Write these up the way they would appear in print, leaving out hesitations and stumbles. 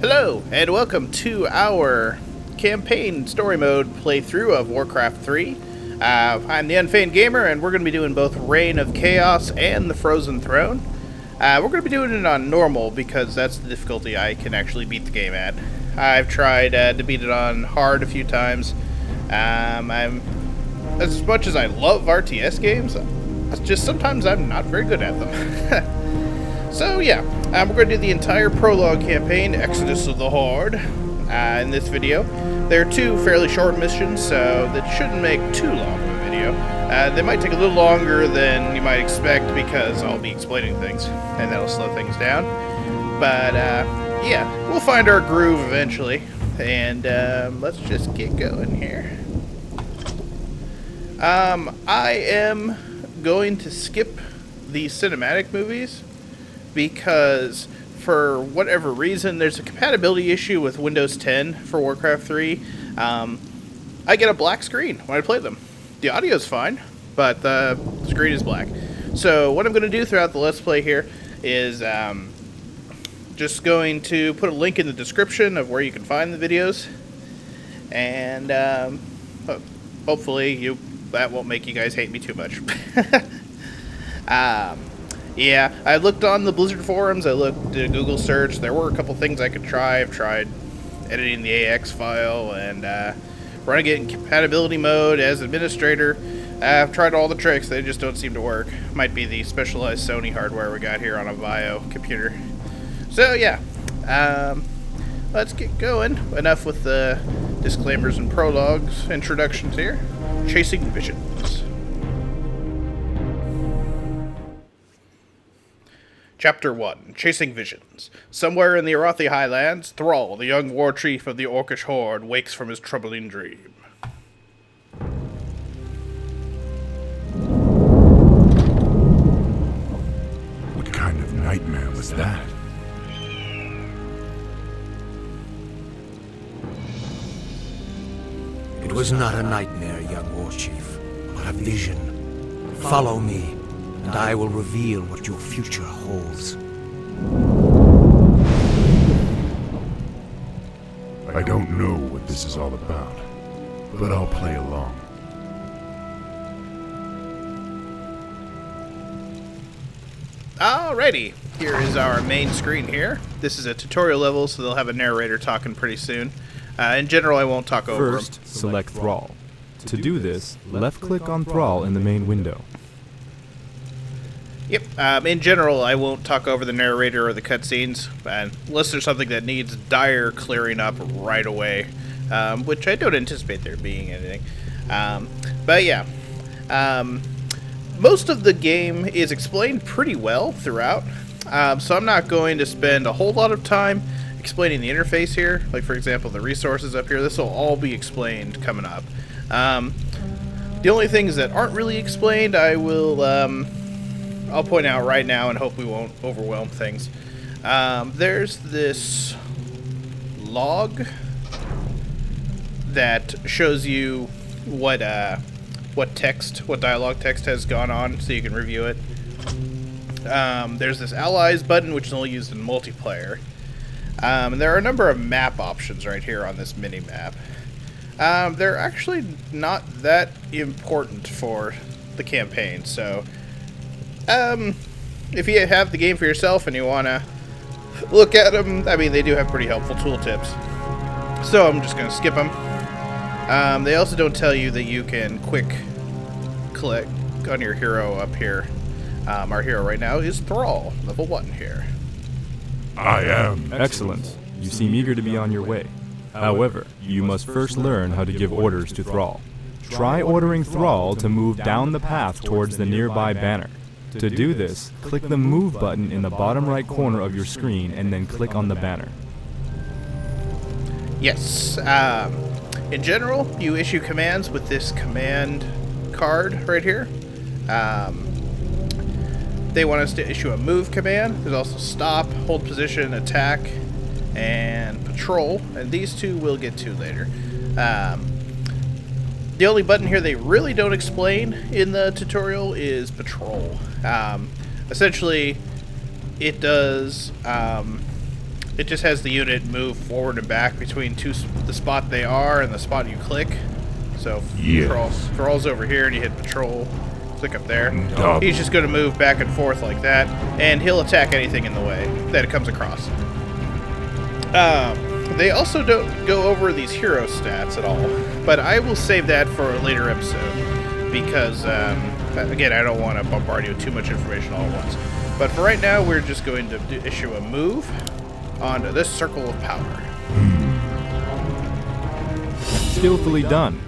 Hello, and welcome to our campaign story mode playthrough of Warcraft 3. I'm the Unfeigned Gamer, and we're going to be doing both Reign of Chaos and the Frozen Throne. We're going to be doing it on normal because that's the difficulty I can actually beat the game at. I've tried to beat it on hard a few times. As much as I love RTS games, just sometimes I'm not very good at them. So yeah, we're going to do the entire Prologue campaign, Exodus of the Horde, in this video. There are two fairly short missions, so that shouldn't make too long of a video. They might take a little longer than you might expect because I'll be explaining things, and that'll slow things down. But yeah, we'll find our groove eventually, and let's just get going here. I am going to skip the cinematic movies, because for whatever reason there's a compatibility issue with Windows 10 for Warcraft 3. I get a black screen when I play them. The audio's fine, but the screen is black. So what I'm going to do throughout the Let's Play here is just going to put a link in the description of where you can find the videos, and hopefully that won't make you guys hate me too much. Yeah, I looked on the Blizzard forums, I looked at Google search, there were a couple things I could try. I've tried editing the AX file and running it in compatibility mode as administrator. I've tried all the tricks, they just don't seem to work. Might be the specialized Sony hardware we got here on a VAIO computer. So yeah, let's get going. Enough with the disclaimers and prologues, introductions here. Chasing Visions. Chapter 1, Chasing Visions. Somewhere in the Arathi Highlands, Thrall, the young war chief of the Orcish horde, wakes from his troubling dream. What kind of nightmare was that? It was not a nightmare, young war chief, but a vision. Follow me, and I will reveal what your future holds. I don't know what this is all about, but I'll play along. Alrighty, here is our main screen here. This is a tutorial level, so they'll have a narrator talking pretty soon. In general, I won't talk over them. First, select Thrall. To do this, left-click on Thrall in the main window. Yep, in general, I won't talk over the narrator or the cutscenes, unless there's something that needs dire clearing up right away, which I don't anticipate there being anything. But yeah, most of the game is explained pretty well throughout, so I'm not going to spend a whole lot of time explaining the interface here. Like, for example, the resources up here, this will all be explained coming up. The only things that aren't really explained, I'll point out right now and hope we won't overwhelm things. There's this log that shows you what dialogue text has gone on, so you can review it. There's this allies button, which is only used in multiplayer. And there are a number of map options right here on this mini map. They're actually not that important for the campaign, so if you have the game for yourself and you want to look at them, I mean, they do have pretty helpful tooltips. So I'm just going to skip them. They also don't tell you that you can quick click on your hero up here. Our hero right now is Thrall, level 1 here. I am. Excellent. You seem eager to be on your way. However, you must first learn how to give orders to Thrall. Try ordering Thrall to move down the path towards the nearby banner. To do this, click the Move button in the bottom right corner of your screen and then click on the banner. Yes. In general, you issue commands with this command card right here. They want us to issue a move command. There's also stop, hold position, attack, and patrol. And these two we'll get to later. The only button here they really don't explain in the tutorial is patrol. Essentially, it does it just has the unit move forward and back between the spot they are and the spot you click. So Yes. Thrall's over here and you hit patrol, click up there. Double. He's just going to move back and forth like that, and he'll attack anything in the way that it comes across. They also don't go over these hero stats at all, but I will save that for a later episode because, again, I don't want to bombard you with too much information all at once. But for right now, we're just going to issue a move onto this circle of power. Skillfully done.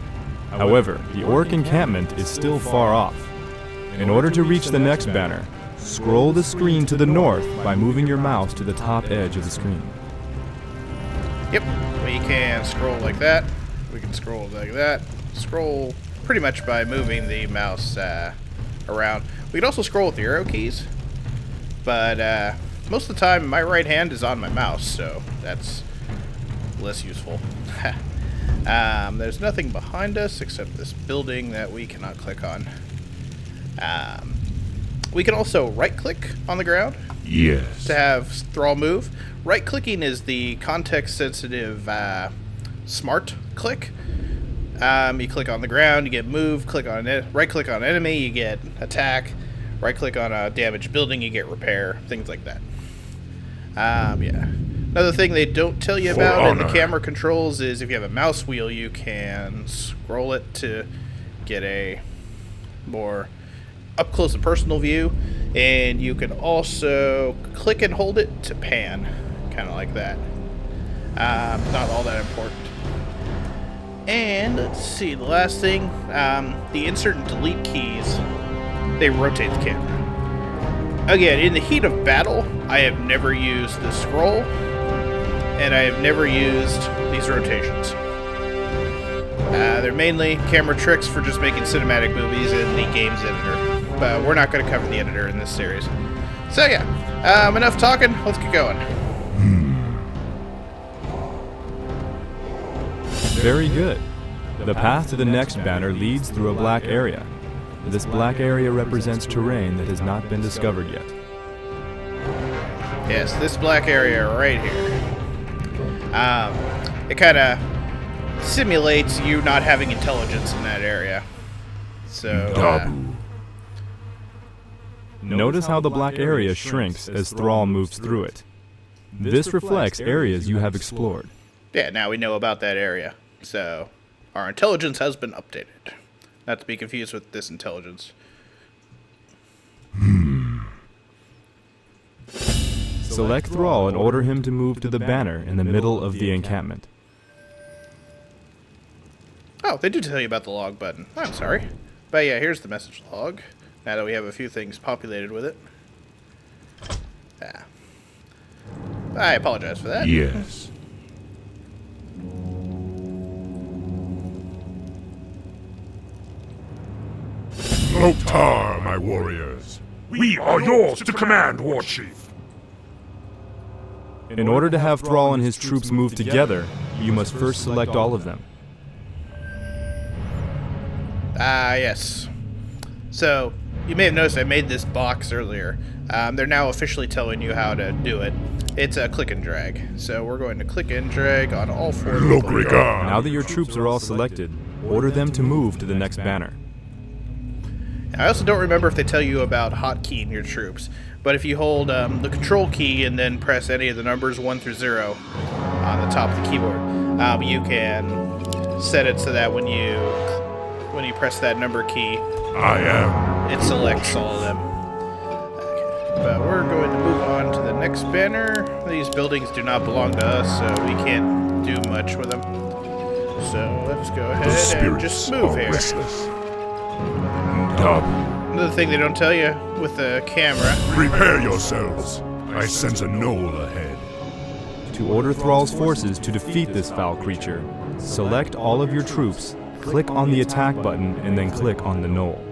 However, the orc encampment is still far off. In order to reach the next banner, scroll the screen to the north by moving your mouse to the top edge of the screen. Yep, we can scroll like that. We can scroll like that. Scroll pretty much by moving the mouse around. We can also scroll with the arrow keys, but most of the time my right hand is on my mouse, so that's less useful. There's nothing behind us except this building that we cannot click on. We can also right-click on the ground Yes. to have Thrall move. Right-clicking is the context-sensitive smart click. You click on the ground, you get move. Click on it. Right-click on enemy, you get attack. Right-click on a damaged building, you get repair. Things like that. Yeah. Another thing they don't tell you about in the camera controls is if you have a mouse wheel, you can scroll it to get a more up-close and personal view, and you can also click and hold it to pan, kind of like that. Not all that important. And let's see, the last thing, the insert and delete keys, they rotate the camera. Again, in the heat of battle, I have never used the scroll, and I have never used these rotations. They're mainly camera tricks for just making cinematic movies in the game's editor. But we're not going to cover the editor in this series. So yeah, enough talking, let's get going. Very good. The path to the next banner leads through a black area. This black area represents terrain that has not been discovered yet. Yes, this black area right here. It kind of simulates you not having intelligence in that area. So, Notice how the black area shrinks as Thrall moves through it. This reflects areas you have explored. yeah, now we know about that area. So, our intelligence has been updated. Not to be confused with this intelligence. Select Thrall and order him to move to the banner in the middle of the encampment. Oh, they do tell you about the log button. I'm sorry. But yeah, here's the message log. Now that we have a few things populated with it. Yeah. I apologize for that. Yes. Loktar, my warriors. We are yours to command, War Chief. In order to have Thrall and his troops move together, you must first select all of them. Yes. So, you may have noticed I made this box earlier. They're now officially telling you how to do it. It's a click and drag. So we're going to click and drag on all four. Lokrigar. Now that your troops are all selected, order them to move to the next banner. I also don't remember if they tell you about hotkeying your troops, but if you hold the control key and then press any of the numbers 1 through 0 on the top of the keyboard, you can set it so that when you press that number key, it selects all of them. Okay. But we're going to move on to the next banner. These buildings do not belong to us, so we can't do much with them. So let's go ahead and just move here. Another thing they don't tell you with the camera. Prepare yourselves. I sense a knoll ahead. To order Thrall's forces to defeat this foul creature, select all of your troops, click on the attack button, and then click on the knoll.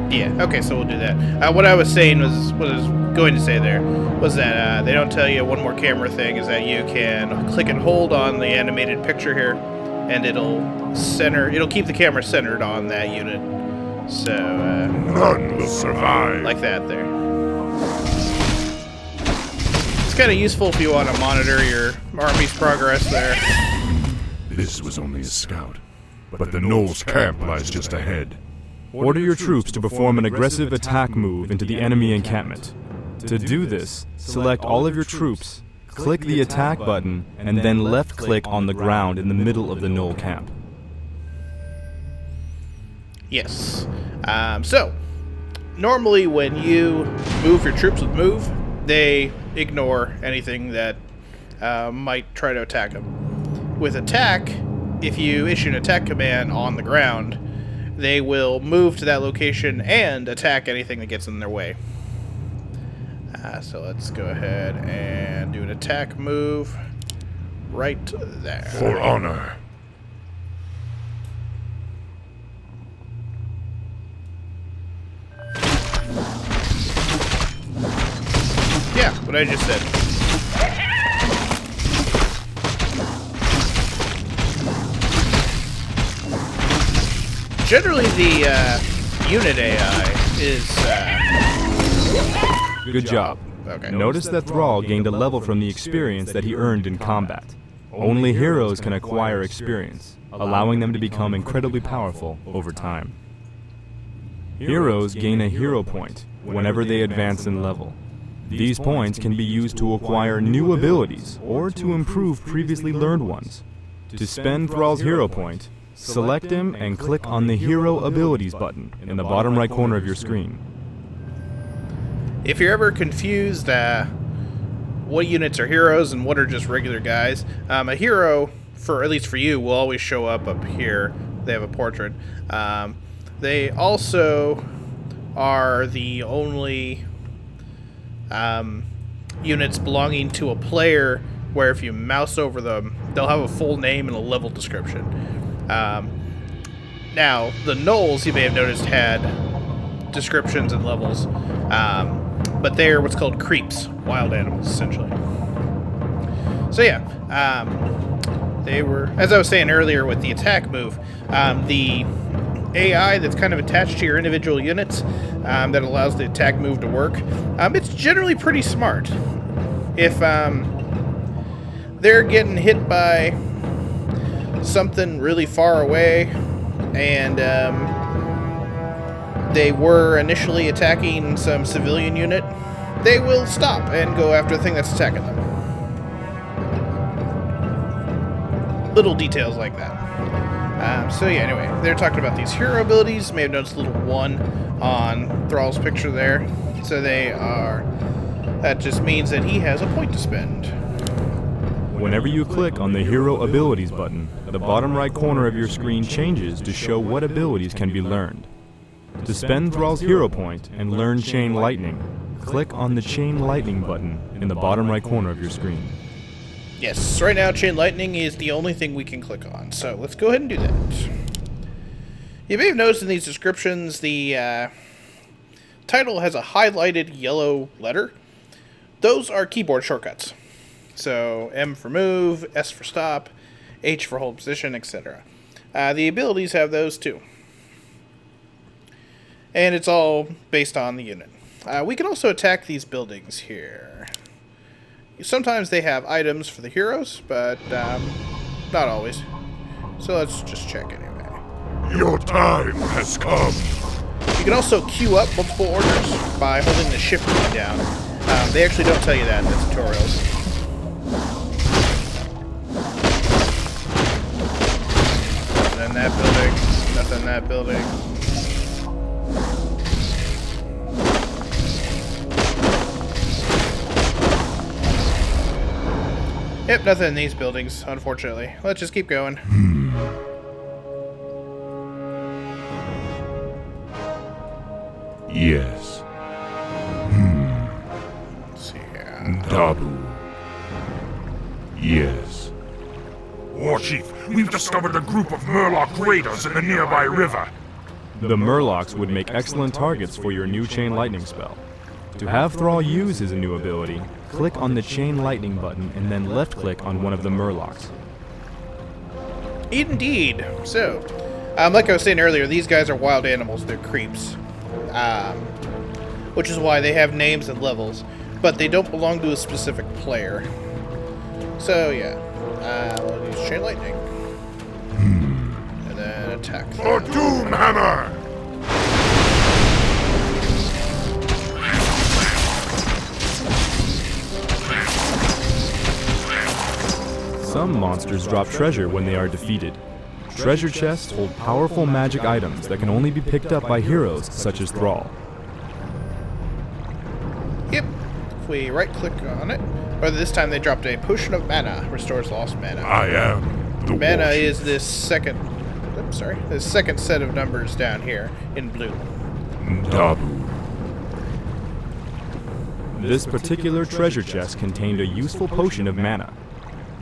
Yeah, okay, so we'll do that. What I was saying was, what I was going to say there, was that they don't tell you one more camera thing, is that you can click and hold on the animated picture here, and it'll keep the camera centered on that unit. So, None will survive. like that there. It's kind of useful if you want to monitor your army's progress there. This was only a scout, but the Knowles camp lies just ahead. Order your troops to perform an aggressive attack move into the enemy encampment. To do this, select all of your troops, click the attack button, and then left-click on the ground in the middle of the Knoll camp. Yes. So, normally when you move your troops with move, they ignore anything that might try to attack them. With attack, if you issue an attack command on the ground, they will move to that location and attack anything that gets in their way. So let's go ahead and do an attack move right there. For honor. Yeah, what I just said. Generally, the unit AI is... Good job. Okay. Notice that Thrall gained a level from the experience that he earned in combat. Only heroes can acquire experience, allowing them to become incredibly powerful over time. Heroes gain a hero point whenever they advance in level. These points can be used to acquire new abilities or to improve previously learned ones. To spend Thrall's hero point, select him and click on the Hero Abilities button in the bottom right corner of your screen. If you're ever confused what units are heroes and what are just regular guys, a hero, for at least for you, will always show up here. They have a portrait. They also are the only units belonging to a player where if you mouse over them, they'll have a full name and a level description. Now, the Knolls, you may have noticed, had descriptions and levels, but they're what's called creeps, wild animals, essentially. So yeah, they were, as I was saying earlier with the attack move, the AI that's kind of attached to your individual units that allows the attack move to work, it's generally pretty smart. If they're getting hit by something really far away and they were initially attacking some civilian unit, they will stop and go after the thing that's attacking them. Little details like that. So yeah, anyway, they're talking about these hero abilities. You may have noticed a little 1 on Thrall's picture there. So they are... that just means that he has a point to spend. Whenever you click on the Hero Abilities button, the bottom right corner of your screen changes to show what abilities can be learned. To spend Thrall's hero point and learn Chain Lightning, click on the Chain Lightning button in the bottom right corner of your screen. Yes, right now Chain Lightning is the only thing we can click on, so let's go ahead and do that. You may have noticed in these descriptions the title has a highlighted yellow letter. Those are keyboard shortcuts. So M for move, S for stop, H for hold position, etc. The abilities have those too. And it's all based on the unit. We can also attack these buildings here. Sometimes they have items for the heroes, but not always. So let's just check anyway. Your time has come. You can also queue up multiple orders by holding the shift key down. They actually don't tell you that in the tutorials. Nothing in that building. Nothing in that building. Yep, nothing in these buildings, unfortunately. Let's just keep going. Yes. Let's see here. Dabu. Yes. Warchief, we've discovered a group of Murloc raiders in the nearby river. The Murlocs would make excellent targets for your new Chain Lightning spell. To have Thrall use his new ability, click on the Chain Lightning button and then left-click on one of the Murlocs. Indeed. So, like I was saying earlier, these guys are wild animals. They're creeps. Which is why they have names and levels. but they don't belong to a specific player. So yeah, we'll use Chain Lightning. And then attack them. For Doomhammer! Some monsters drop treasure when they are defeated. Treasure chests hold powerful magic items that can only be picked up by heroes such as Thrall. Yep. If we right-click on it, or this time they dropped a Potion of Mana, restores lost mana. I am the Mana Warchief. is this second set of numbers down here in blue. Ndabu. This particular treasure chest contained a useful potion of mana.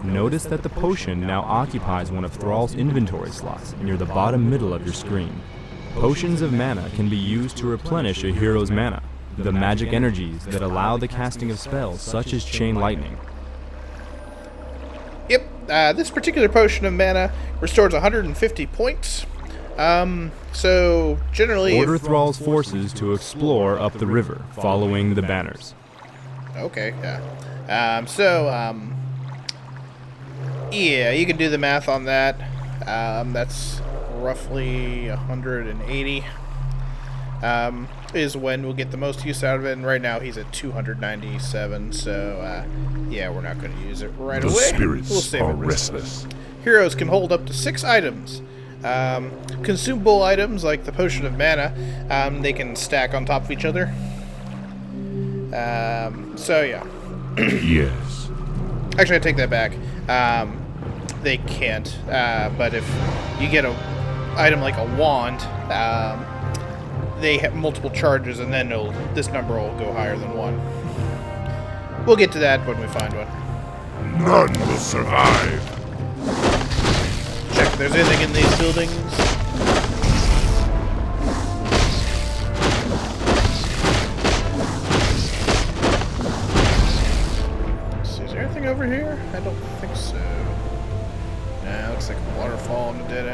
Notice that the potion now occupies one of Thrall's inventory slots near the bottom middle of your screen. Potions of mana can be used to replenish a hero's mana, the magic energies that allow the casting of spells such as Chain Lightning. Yep, this particular Potion of Mana restores 150 points. So generally... Order Thrall's forces to explore up the river, following the banners. Okay, yeah. Yeah, you can do the math on that. That's roughly 180. Is when we'll get the most use out of it, and right now he's at 297, so yeah, we're not going to use it right The away. spirits We'll save are it. restless. Heroes can hold up to 6 items. Consumable items like the Potion of Mana, they can stack on top of each other. So yeah. Yes. Actually, I take that back. They can't. But if you get a item like a wand, they have multiple charges, and then this number will go higher than 1. We'll get to that when we find one. None will survive. Check if there's anything in these buildings. Is there anything over here? I don't think so. Nah, looks like a waterfall and a dead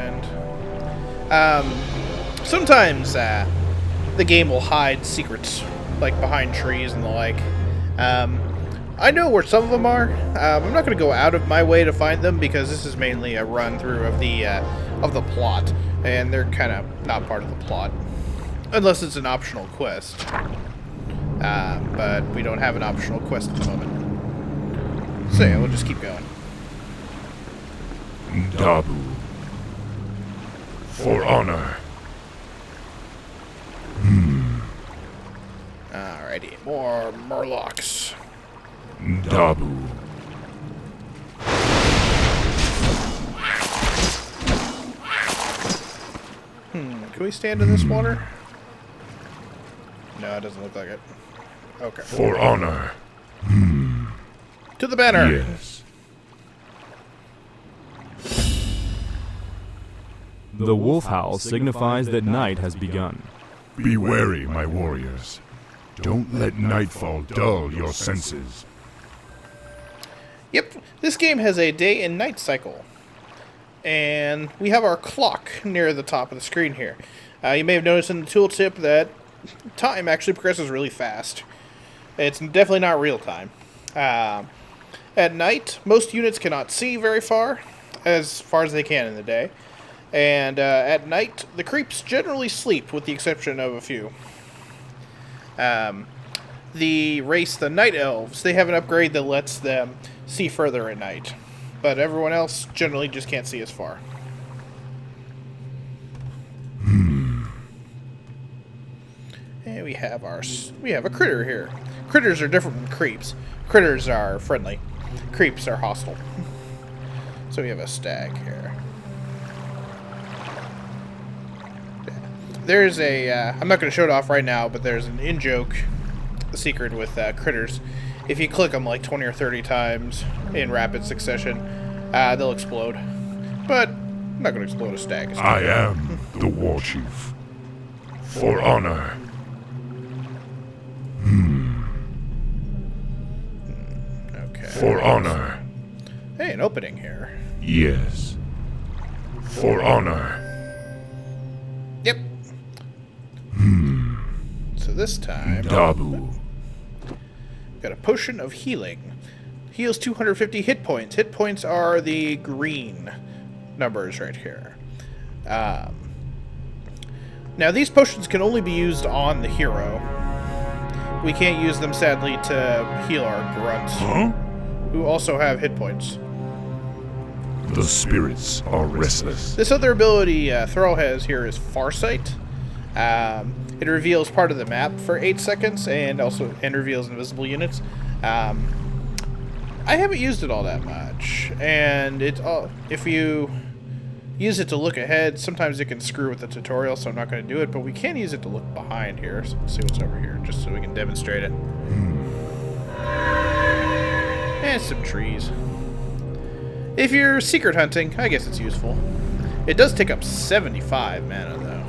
end. Sometimes the game will hide secrets, like behind trees and the like. I know where some of them are. I'm not going to go out of my way to find them because this is mainly a run through of the plot, and they're kind of not part of the plot, unless it's an optional quest. But we don't have an optional quest at the moment, so yeah, we'll just keep going. Ndabu. For honor. Alrighty, more Murlocs. Ndabu. Can we stand in this water? No, it doesn't look like it. Okay. For honor. To the banner! Yes. The wolf howl signifies that night has begun. Be wary, my warriors. Don't let nightfall dull your senses. Yep, this game has a day and night cycle. And we have our clock near the top of the screen here. You may have noticed in the tooltip that time actually progresses really fast. It's definitely not real time. At night, most units cannot see very far as they can in the day. And at night, the creeps generally sleep, with the exception of a few. The race, the Night Elves, they have an upgrade that lets them see further at night. But everyone else generally just can't see as far. And we have a critter here. Critters are different from creeps. Critters are friendly. Creeps are hostile. So we have a stag here. There's I'm not going to show it off right now, but there's an in-joke secret with critters. If you click them like 20 or 30 times in rapid succession, they'll explode. But I'm not going to explode a stag. I am the Warchief. For honor. Okay. For honor. Hey, an opening here. Yes. For honor. Yep. So this time, Ndabu. Got a potion of healing. Heals 250 hit points. Hit points are the green numbers right here. Now, these potions can only be used on the hero. We can't use them, sadly, to heal our grunts, who also have hit points. The spirits are restless. This other ability Thrall has here is Farsight. It reveals part of the map for 8 seconds and reveals invisible units. I haven't used it all that much, and if you use it to look ahead, sometimes it can screw with the tutorial, so I'm not going to do it, but we can use it to look behind here. So let's see what's over here, just so we can demonstrate it. And some trees. If you're secret hunting, I guess it's useful. It does take up 75 mana, though.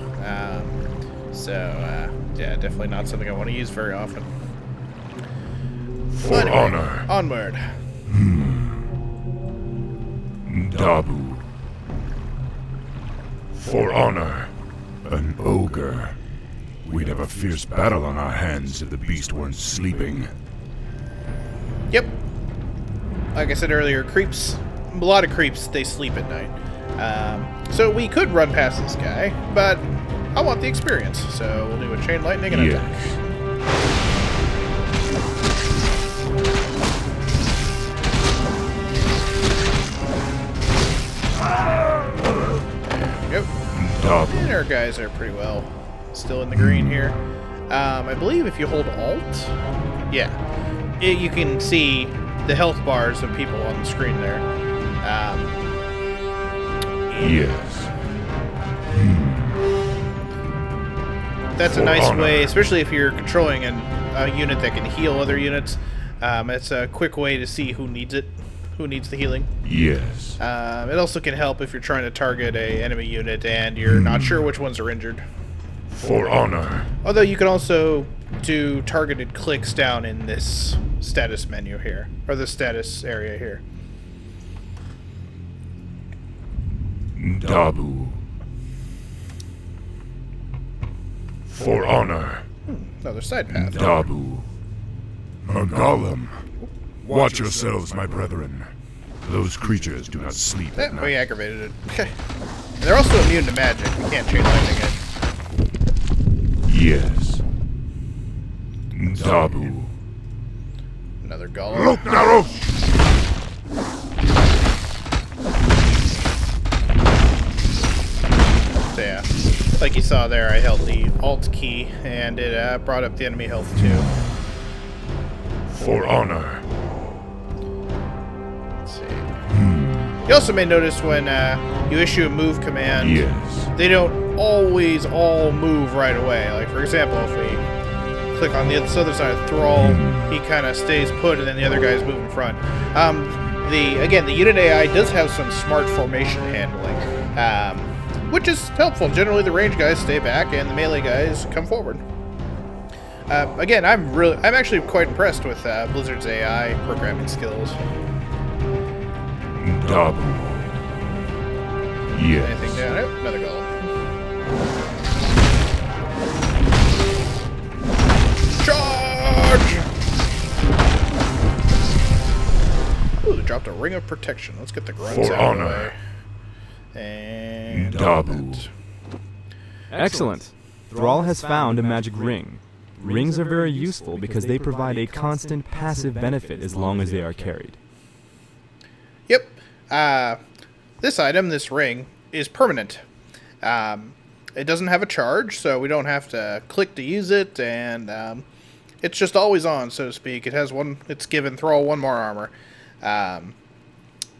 Yeah, definitely not something I want to use very often. For anyway, honor. Onward. Dabu. For honor. An ogre. We'd have a fierce battle on our hands if the beast weren't sleeping. Yep. Like I said earlier, creeps. A lot of creeps, they sleep at night. So we could run past this guy, but I want the experience. So we'll do a chain lightning and attack. Yep. And our guys are pretty well still in the green here. I believe if you hold Alt, you can see the health bars of people on the screen there. Yes. That's a nice way, especially if you're controlling a unit that can heal other units. It's a quick way to see who needs it, who needs the healing. Yes. It also can help if you're trying to target a enemy unit and you're not sure which ones are injured. For honor. Although you can also do targeted clicks down in this status menu here, or the status area here. Dabu. For honor. Another side path. Dabu. A golem. Watch yourselves, my brethren. Those creatures do not sleep at We night. aggravated it. They're also immune to magic. We can't chain lightning it. Yes. Dabu. Another golem. Look, Naros! So yeah, like you saw there, I held the Alt key, and it brought up the enemy health too. For honor. Let's see. You also may notice when you issue a move command, Yes. they don't always all move right away. Like for example, if we click on the other side of Thrall, he kind of stays put, and then the other guys move in front. The unit AI does have some smart formation handling, which is helpful. Generally, the range guys stay back, and the melee guys come forward. Again, I'm actually quite impressed with Blizzard's AI programming skills. Dabu. Yes. Anything down? Oh, another golem. Charge! Ooh, they dropped a ring of protection. Let's get the grunts For out of the honor. way. And Dabu. Excellent. Thrall has found a magic ring. Rings are very useful because they provide a constant passive benefit as long as they are carried. Yep. This item, this ring, is permanent. It doesn't have a charge, so we don't have to click to use it, and it's just always on, so to speak. It's given Thrall one more armor.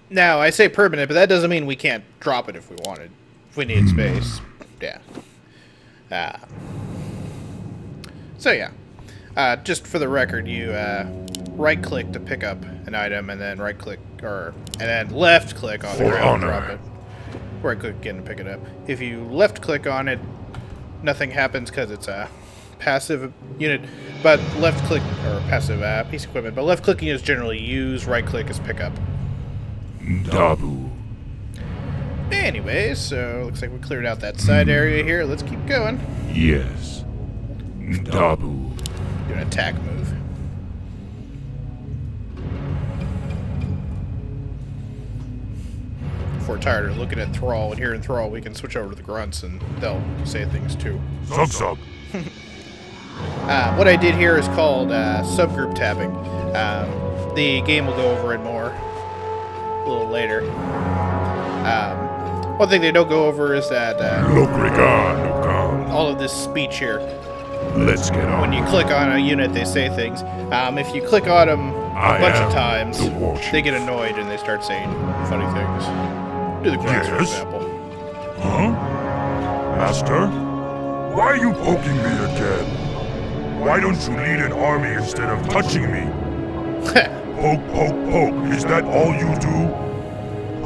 Now, I say permanent, but that doesn't mean we can't drop it if we wanted. If we need space. Yeah. So yeah. Just for the record, you right-click to pick up an item, and then right-click, and then left-click on the For ground to honor. drop it. Right-click again to pick it up. If you left-click on it, nothing happens because it's a passive unit, but left-click, or passive piece of equipment, but left-clicking is generally use, right-click is pick up. Dabu. Anyways, so looks like we cleared out that side area here. Let's keep going. Yes. Dabu. Do an attack move. we're tired of looking at Thrall and hearing Thrall, we can switch over to the grunts and they'll say things too. Zug zug. What I did here is called subgroup tabbing. The game will go over it more a little later. One thing they don't go over is that all of this speech here. Let's get on. When you click on a unit, they say things. If you click on them a bunch of times, they get annoyed and they start saying funny things. Do the grunts, for example. Huh? Master? Why are you poking me again? Why don't you lead an army instead of touching me? Poke, poke, poke. Is that all you do?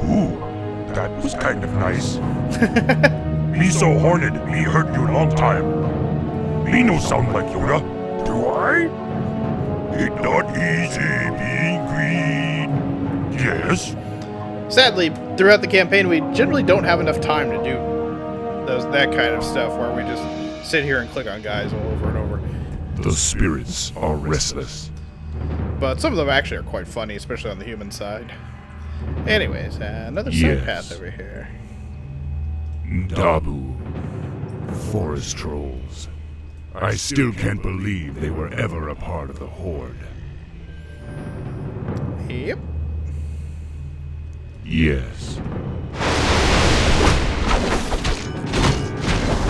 Ooh, that was kind of nice. Me so horned, me hurt you long time. Me no sound like Yoda. Do I? It not easy being green. Yes? Sadly, throughout the campaign, we generally don't have enough time to do that kind of stuff where we just sit here and click on guys all over and over. The spirits are restless. But some of them actually are quite funny, especially on the human side. Anyways, another side path over here. Dabu. Forest trolls. I still can't believe they were ever a part of the Horde. Yep. Yes.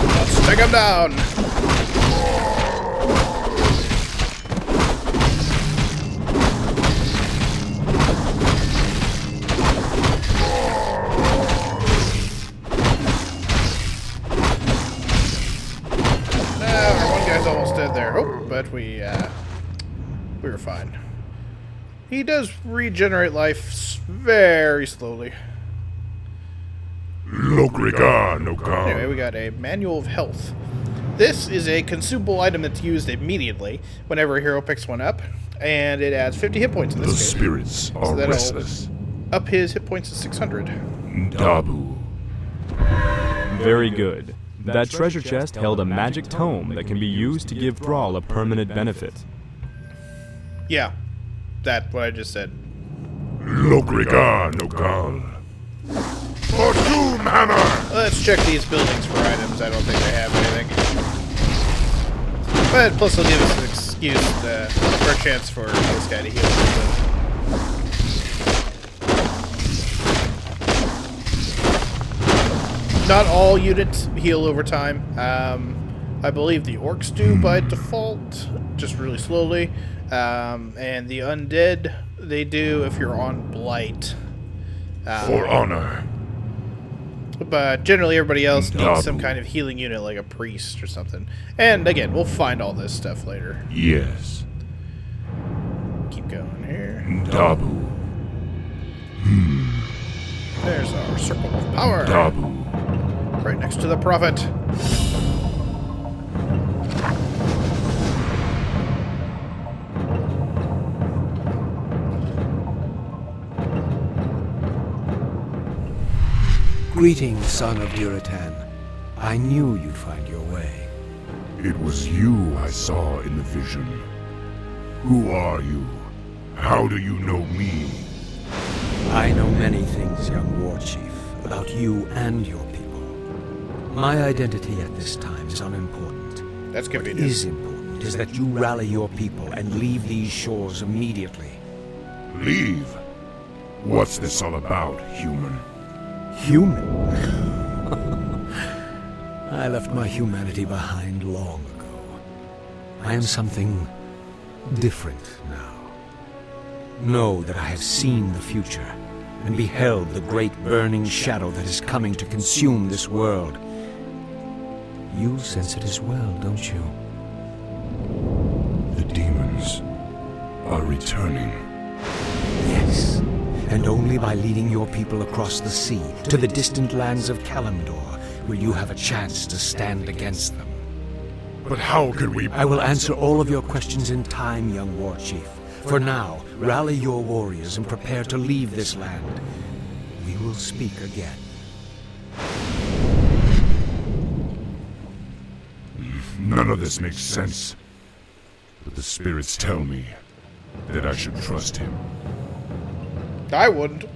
Let's take him down. One guy's almost dead there. Oh, but we were fine. He does regenerate life very slowly. Anyway, we got a Manual of Health. This is a consumable item that's used immediately whenever a hero picks one up, and it adds 50 hit points in this case. The spirits are restless. Up his hit points to 600. Dabu. Very good. That treasure chest held a magic tome that can be used to give Thrall a permanent benefit. Yeah, that's what I just said. For Doom Hammer! Let's check these buildings for items. I don't think they have anything. But plus they'll give us an excuse for a chance for this guy to heal a little bit. Not all units heal over time. I believe the orcs do by default, just really slowly. And the undead, they do if you're on blight. For honor. But generally everybody else needs some kind of healing unit like a priest or something. And again, we'll find all this stuff later. Yes. Keep going here. Dabu. There's our circle of power. Dabu. Right next to the prophet. Greetings, son of Duratan. I knew you'd find your way. It was you I saw in the vision. Who are you? How do you know me? I know many things, young Warchief, about you and your people. My identity at this time is unimportant. That's What convenient. is important is that you rally your people and leave these shores immediately. Leave? What's this all about, human? Human? I left my humanity behind long ago. I am something different now. Know that I have seen the future and beheld the great burning shadow that is coming to consume this world. You sense it as well, don't you? The demons are returning. Yes, and only by leading your people across the sea to the distant lands of Kalimdor will you have a chance to stand against them. But how can we... I will answer all of your questions in time, young Warchief. For now, rally your warriors and prepare to leave this land. We will speak again. None of this makes sense. But the spirits tell me that I should trust him. I wouldn't.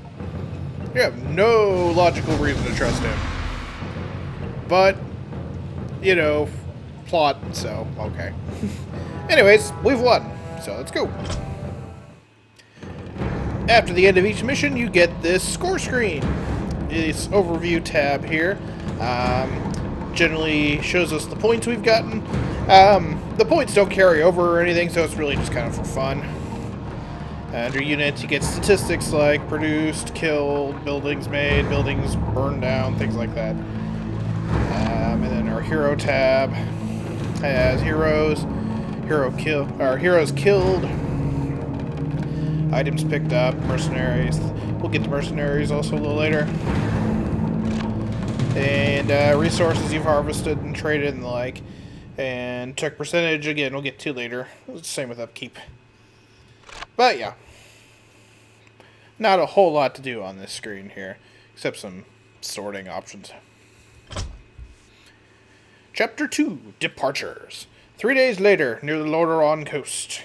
You have no logical reason to trust him. But, you know, plot, so, okay. Anyways, we've won, so let's go. After the end of each mission, you get this score screen. This overview tab here generally shows us the points we've gotten. The points don't carry over or anything, so it's really just kind of for fun. Under units, you get statistics like produced, killed, buildings made, buildings burned down, things like that. And then our hero tab has heroes, heroes killed, items picked up, mercenaries. We'll get to mercenaries also a little later. And resources you've harvested and traded and the like. And check percentage, again, we'll get to later. Same with upkeep. But yeah. Not a whole lot to do on this screen here, except some sorting options. Chapter 2, Departures. 3 days later, near the Lordaeron coast.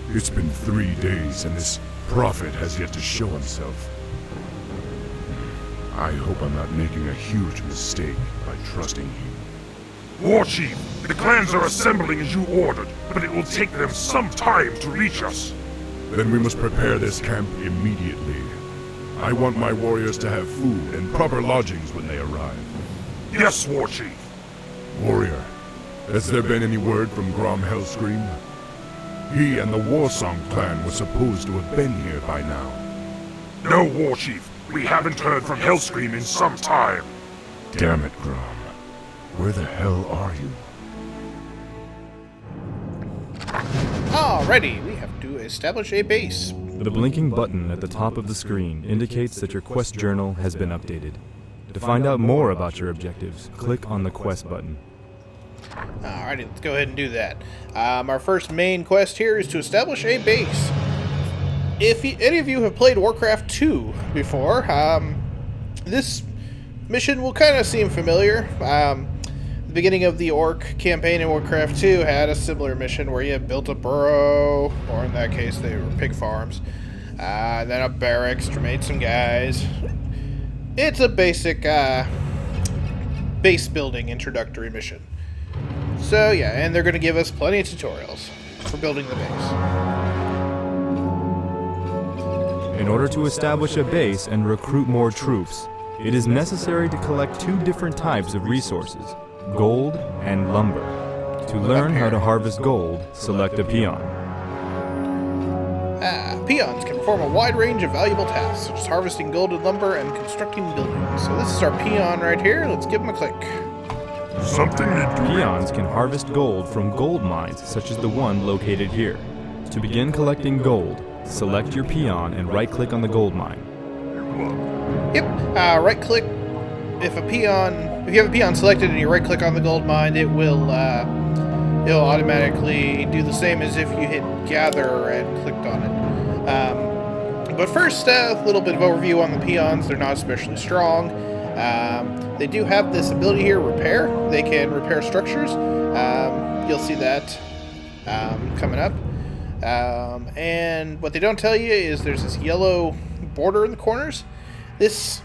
It's been 3 days and this prophet has yet to show himself. I hope I'm not making a huge mistake by trusting you. War Chief, the clans are assembling as you ordered, but it will take them some time to reach us. Then we must prepare this camp immediately. I want my warriors to have food and proper lodgings when they arrive. Yes, War Chief. Warrior, has there been any word from Grom Hellscream? He and the Warsong clan were supposed to have been here by now. No, War Chief. We haven't heard from Hellscream in some time. Damn it, Grom. Where the hell are you? Alrighty, we have to establish a base. The blinking button at the top of the screen indicates that your quest journal has been updated. To find out more about your objectives, click on the quest button. Alrighty, let's go ahead and do that. Our first main quest here is to establish a base. If any of you have played Warcraft 2 before, this mission will kind of seem familiar. The beginning of the Orc campaign in Warcraft 2 had a similar mission where you built a burrow, or in that case they were pig farms, then a barracks to made some guys. It's a basic base building introductory mission. So yeah, and they're going to give us plenty of tutorials for building the base. In order to establish a base and recruit more troops, it is necessary to collect 2 different types of resources, gold and lumber. To learn how to harvest gold, select a peon. Peons can perform a wide range of valuable tasks, such as harvesting gold and lumber and constructing buildings. So this is our peon right here. Let's give him a click. Something to do. Peons can harvest gold from gold mines, such as the one located here. To begin collecting gold, select your peon and right-click on the gold mine. Yep, right-click. If you have a peon selected and you right-click on the gold mine, it'll automatically do the same as if you hit gather and clicked on it. But first, a little bit of overview on the peons. They're not especially strong. They do have this ability here, repair. They can repair structures. You'll see that coming up. And what they don't tell you is there's this yellow border in the corners. This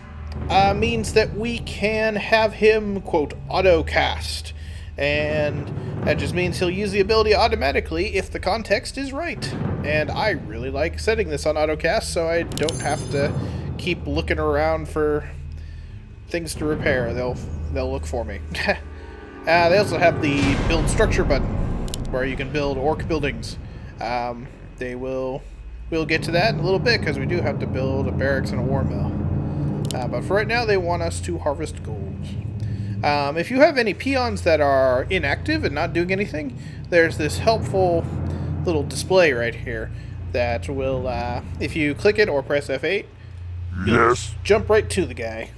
means that we can have him, quote, auto-cast. And that just means he'll use the ability automatically if the context is right. And I really like setting this on auto-cast so I don't have to keep looking around for things to repair. They'll look for me. They also have the build structure button where you can build orc buildings. We'll get to that in a little bit because we do have to build a barracks and a war mill. But for right now, they want us to harvest gold. If you have any peons that are inactive and not doing anything, there's this helpful little display right here that will, if you click it or press F8, Yes. jump right to the guy.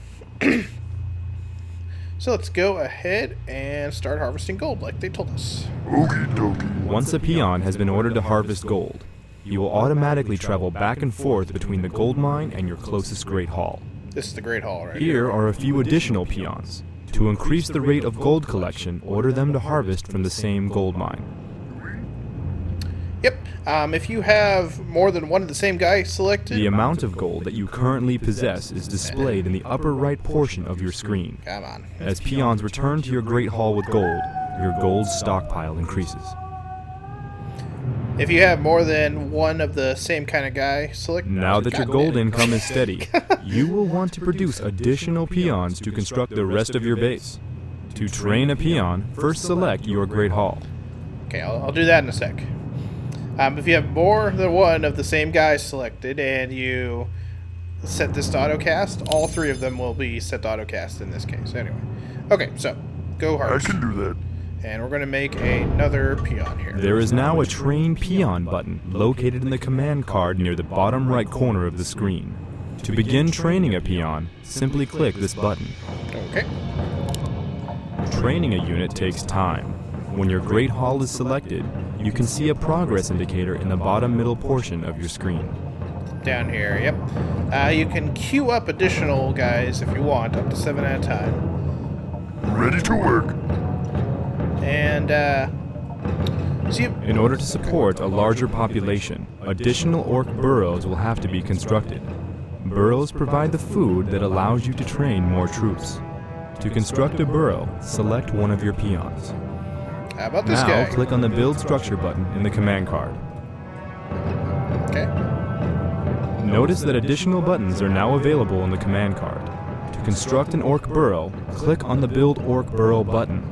So let's go ahead and start harvesting gold like they told us. Okie dokie. Once a peon has been ordered to harvest gold, you will automatically travel back and forth between the gold mine and your closest Great Hall. This is the Great Hall right Here are a few additional peons. To increase the rate of gold collection, order them to harvest from the same gold mine. Yep. If you have more than one of the same guy selected... The amount of gold that you currently possess is displayed in the upper right portion of your screen. Come on. As peons return to your Great Hall with gold, your gold stockpile increases. If you have more than one of the same kind of guy selected... Now that your gold income is steady, you will want to produce additional peons to construct the rest of your base. To train a peon, first select your Great Hall. Okay, I'll do that in a sec. If you have more than one of the same guy selected and you set this to autocast, all three of them will be set to autocast in this case. Anyway. Okay, so, go hard. I can do that. And we're going to make another peon here. There is now a Train Peon button located in the command card near the bottom right corner of the screen. To begin training a peon, simply click this button. Okay. Training a unit takes time. When your Great Hall is selected, you can see a progress indicator in the bottom middle portion of your screen. Down here, yep. You can queue up additional guys if you want, up to 7 at a time. Ready to work. And, see... In order to support a larger population, additional orc burrows will have to be constructed. Burrows provide the food that allows you to train more troops. To construct a burrow, select one of your peons. How about this Now, guy? click on the Build Structure button in the command card. Okay. Notice that additional buttons are now available in the command card. To construct an orc burrow, click on the Build Orc Burrow button.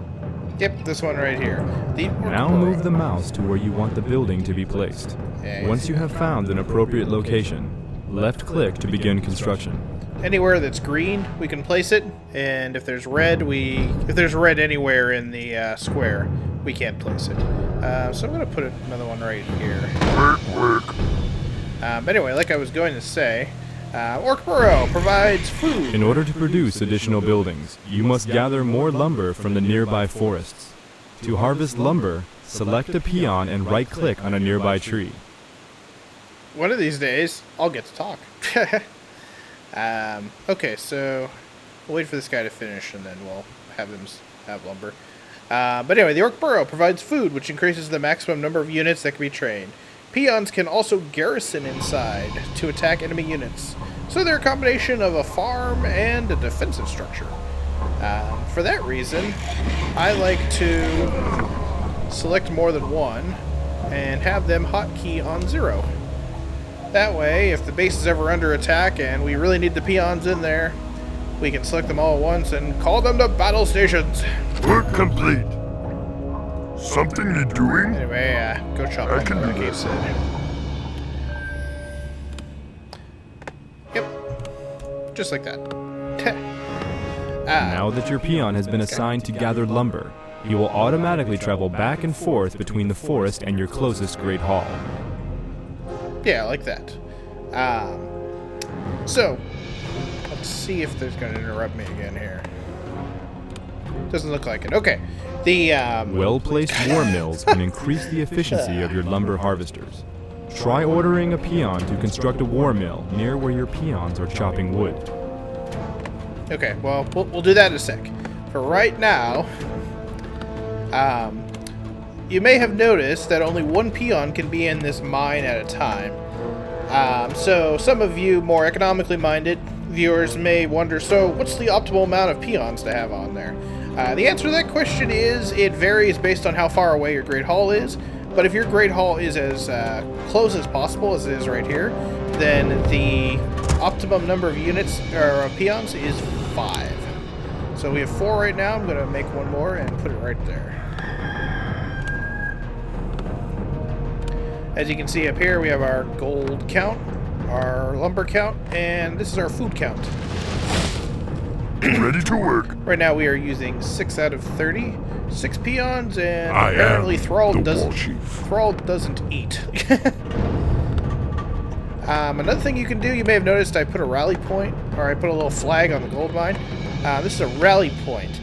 Yep, this one right here. The orc Now burrow. move the mouse to where you want the building to be placed. Yeah, Once you have found an appropriate location, left-click to begin construction. Anywhere that's green, we can place it, and if there's red, if there's red anywhere in the square, we can't place it. So I'm going to put another one right here. Work. But anyway, like I was going to say, Orc Burrow provides food. In order to produce additional buildings, you must gather more lumber from the nearby forests. To harvest lumber, select a peon and right-click on a nearby tree. One of these days, I'll get to talk. Okay, so we'll wait for this guy to finish, and then we'll have him have lumber. But anyway, the Orc Burrow provides food, which increases the maximum number of units that can be trained. Peons can also garrison inside to attack enemy units, so they're a combination of a farm and a defensive structure. For that reason, I like to select more than one and have them hotkey on 0. That way, if the base is ever under attack and we really need the peons in there, we can select them all at once and call them to battle stations. Work complete. Something you're doing? Anyway, go chop I lumber, can do like he this. said. Yep. Just like that. Now that your peon has been assigned to gather lumber, he will automatically travel back and forth between the forest and your closest Great Hall. Yeah, like that. So, let's see if there's going to interrupt me again here. Doesn't look like it. Okay. The, Well-placed war mills can increase the efficiency of your lumber harvesters. Try ordering a peon to construct a war mill near where your peons are chopping wood. Okay, well, we'll do that in a sec. For right now, you may have noticed that only one peon can be in this mine at a time. So some of you more economically minded viewers may wonder, so what's the optimal amount of peons to have on there? The answer to that question is it varies based on how far away your Great Hall is, but if your Great Hall is as close as possible as it is right here, then the optimum number of units or peons is 5. So we have 4 right now. I'm going to make one more and put it right there. As you can see up here, we have our gold count, our lumber count, and this is our food count. Ready to work. Right now we are using 6 out of 30, 6 peons, and I apparently am Thrall the doesn't war chief. Thrall doesn't eat. Another thing you can do, you may have noticed I put a rally point, or I put a little flag on the gold mine. This is a rally point.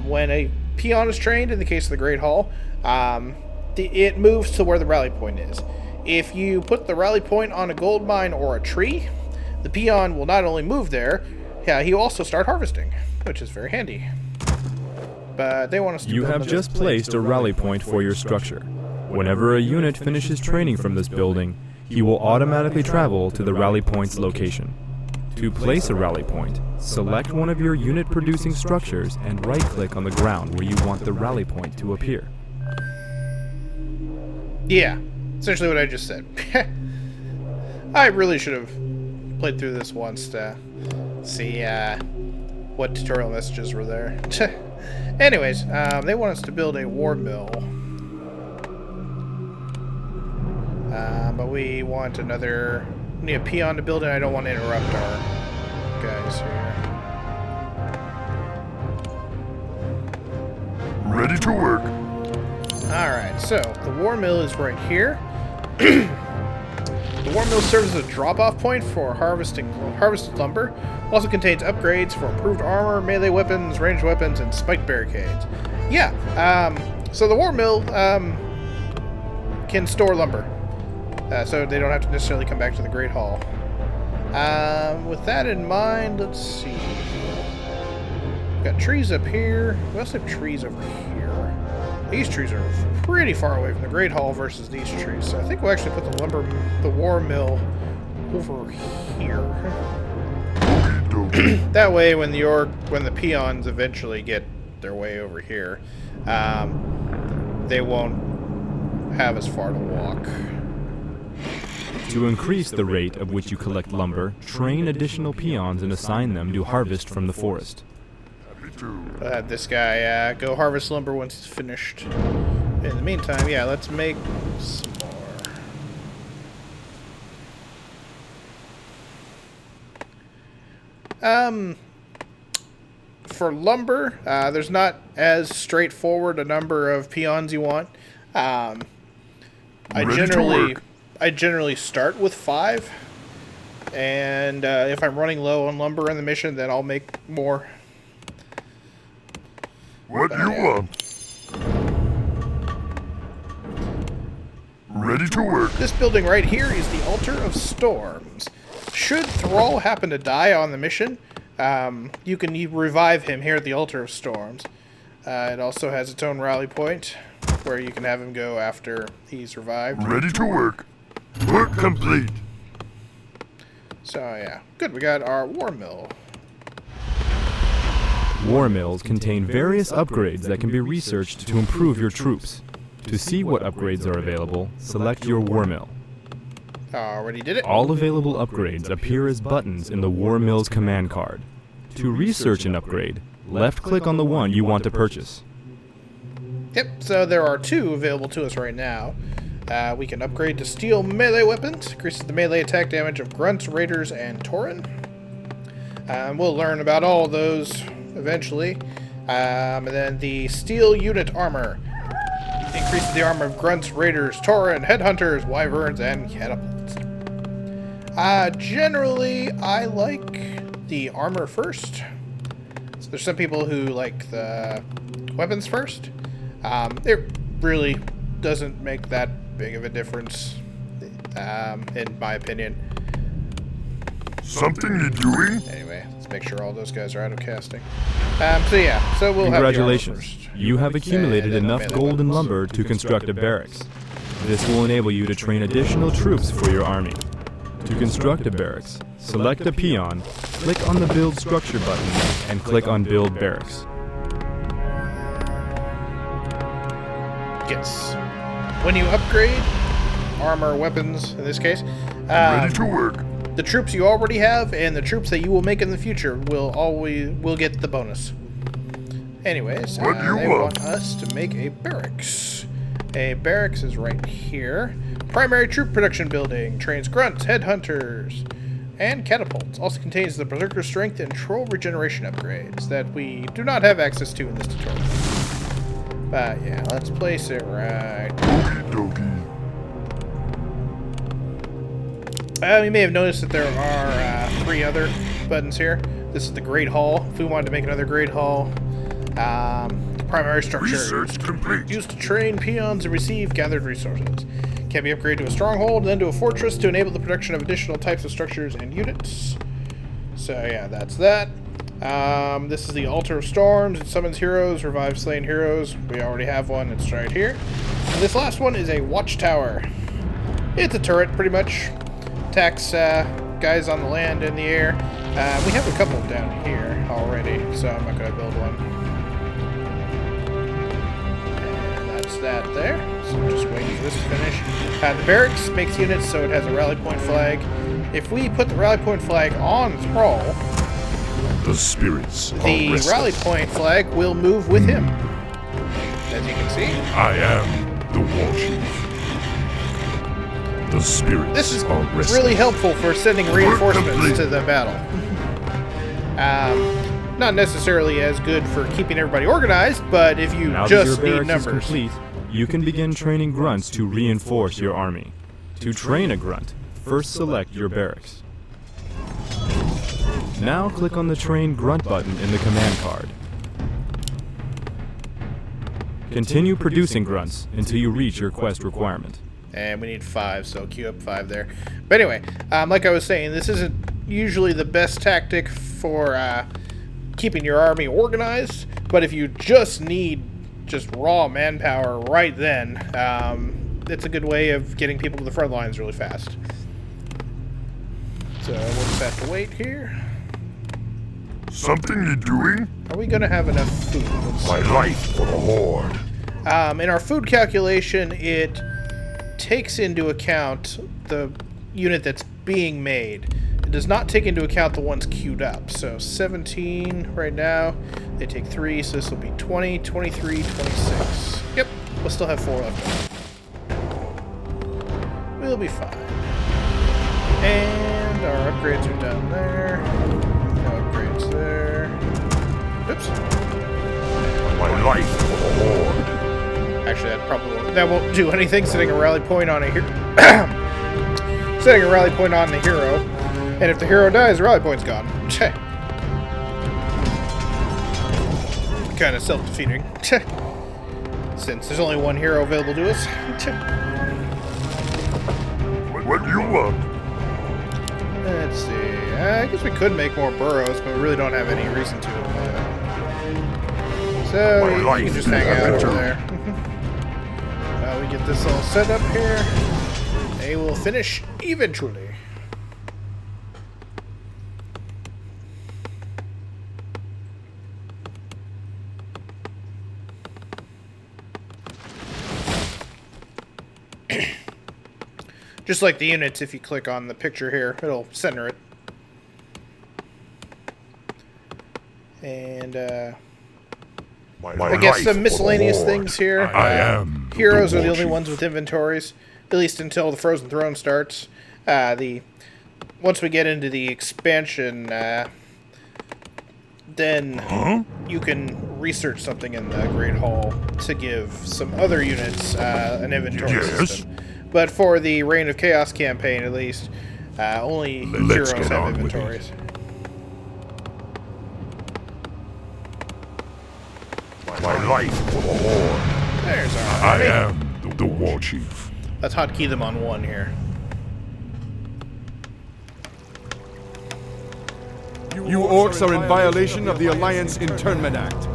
When a peon is trained, in the case of the Great Hall, it moves to where the rally point is. If you put the rally point on a gold mine or a tree, the peon will not only move there, he will also start harvesting, which is very handy. But they want us to You build have another- just placed a rally point for your structure. Whenever a unit finishes training from this building, he will automatically travel to the rally point's location. To place a rally point, select one of your unit-producing structures and right-click on the ground where you want the rally point to appear. Yeah, essentially what I just said. I really should have played through this once to see what tutorial messages were there. Anyways, they want us to build a war mill. But we want another... We need a peon to build it. I don't want to interrupt our guys here. Ready to work. Alright, so the war mill is right here. The war mill serves as a drop-off point for harvested lumber. Also contains upgrades for improved armor, melee weapons, ranged weapons, and spiked barricades. Yeah, so the war mill can store lumber. So they don't have to necessarily come back to the Great Hall. With that in mind, let's see. We've got trees up here. We also have trees over here. These trees are pretty far away from the Great Hall versus these trees. So I think we'll actually put the war mill over here. That way, when the peons eventually get their way over here, they won't have as far to walk. To increase the rate of which you collect lumber, train additional peons and assign them to harvest from the forest. I'll have this guy go harvest lumber once he's finished. In the meantime, yeah, let's make some more. For lumber, there's not as straightforward a number of peons you want. I generally start with 5, and if I'm running low on lumber in the mission, then I'll make more. What you want? Ready to work. This building right here is the Altar of Storms. Should Thrall happen to die on the mission, you can revive him here at the Altar of Storms. It also has its own rally point, where you can have him go after he's revived. Ready to work. Work complete. So yeah, good. We got our war mill. War mills contain various upgrades that can be researched to improve your troops. To see what upgrades are available, select your war mill. Already did it. All available upgrades appear as buttons in the war mill's command card. To research an upgrade, left-click on the one you want to purchase. Yep, so there are 2 available to us right now. We can upgrade to steel melee weapons, increases the melee attack damage of grunts, raiders, and tauren. We'll learn about all of those eventually. And then the steel unit armor increases the armor of grunts, raiders, tauren, headhunters, wyverns, and catapults. Generally, I like the armor first. So there's some people who like the weapons first. It really doesn't make that big of a difference, in my opinion. Something you doing? Anyway, let's make sure all those guys are out of casting. So yeah, so we'll Congratulations. have the armor first. You have accumulated And then enough melee gold and weapons. lumber to construct a barracks. This will enable you to train additional troops for your army. To construct a barracks, select a peon, click on the Build Structure button, and click on Build Barracks. Yes. When you upgrade armor, weapons, in this case, Ready to work. the troops you already have and the troops that you will make in the future will get the bonus. Anyways, What do you they want? want us to make a barracks. A barracks is right here. Primary troop production building trains grunts, headhunters, and catapults. Also contains the berserker strength and troll regeneration upgrades that we do not have access to in this tutorial. But yeah, let's place it right. Okie dokie. You may have noticed that there are 3 other buttons here. This is the Great Hall. If we wanted to make another Great Hall, primary structure Research complete. used to train peons and receive gathered resources. Can be upgraded to a stronghold, then to a fortress to enable the production of additional types of structures and units. So yeah, that's that. This is the Altar of Storms. It summons heroes, revives slain heroes. We already have one. It's right here. this last one is a watchtower. It's a turret, pretty much. Attacks guys on the land and the air. We have a couple down here already, so I'm not going to build one. And that's that there. So just waiting for this to finish. The barracks makes units so it has a rally point flag. If we put the rally point flag on Thrall, The spirits the are restless. rally point flag will move with him. As you can see. I am the war chief. The spirits This is are restless. really helpful for sending reinforcements to the battle. Not necessarily as good for keeping everybody organized, but if you Now that just your need barracks is numbers. complete, you can begin training grunts to reinforce your army. To train a grunt, first select your barracks. Now click on the Train Grunt button in the command card. Continue producing grunts until you reach your quest requirement. And we need 5, so queue up 5 there. But anyway, like I was saying, this isn't usually the best tactic for keeping your army organized, but if you just need just raw manpower right then, it's a good way of getting people to the front lines really fast. So we'll just have to wait here. Something you doing? Are we going to have enough food? Let's see. My life for the Horde. In our food calculation, it takes into account the unit that's being made. It does not take into account the ones queued up. So 17 right now. They take 3, so this will be 20, 23, 26. Yep, we'll still have 4 left. We'll be fine. And our upgrades are done there. No upgrades there. Oops. My life for the Horde. Actually, that won't do anything. Setting a rally point on a hero. Setting a rally point on the hero, and if the hero dies, the rally point's gone. Kind of self-defeating. Since there's only one hero available to us. What do you want? Let's see. I guess we could make more burrows, but we really don't have any reason to. So My you life can just is hang out over adventure. there. We get this all set up here. They will finish eventually. Just like the units, if you click on the picture here, it'll center it. And I guess some miscellaneous things here. I am Heroes the are the war only chief. ones with inventories, at least until the Frozen Throne starts. Once we get into the expansion, then you can research something in the Great Hall to give some other units an inventory Yes? system. But for the Reign of Chaos campaign, at least, only Let's heroes get have on with it. inventories. My life for the Horde. There's our I army. am the war chief. Let's hotkey them on 1 here. You orcs are in violation of the Alliance Internment Act.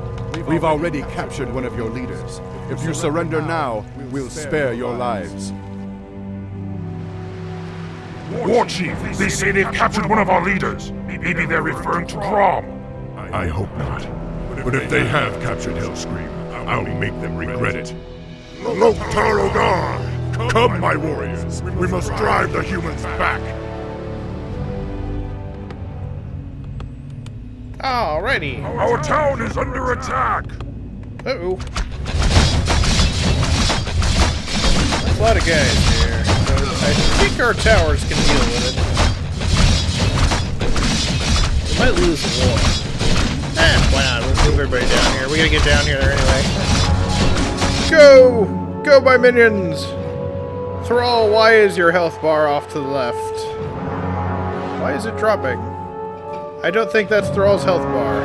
We've already captured one of your leaders. If you surrender now, we'll spare your lives. War Chief, they say they've captured one of our leaders. Maybe they're referring to Grom. I hope not. But if they have captured Hellscream, I'll make them regret it. Look, Tarogar! Come, my warriors! We must drive the humans back! Alrighty. Our town is under attack. Uh-oh. There's a lot of guys here. So I think our towers can deal with it. We might lose the war. Why not? Let's move everybody down here. We gotta get down here anyway. Go! Go, my minions! Thrall, why is your health bar off to the left? Why is it dropping? I don't think that's Thrall's health bar.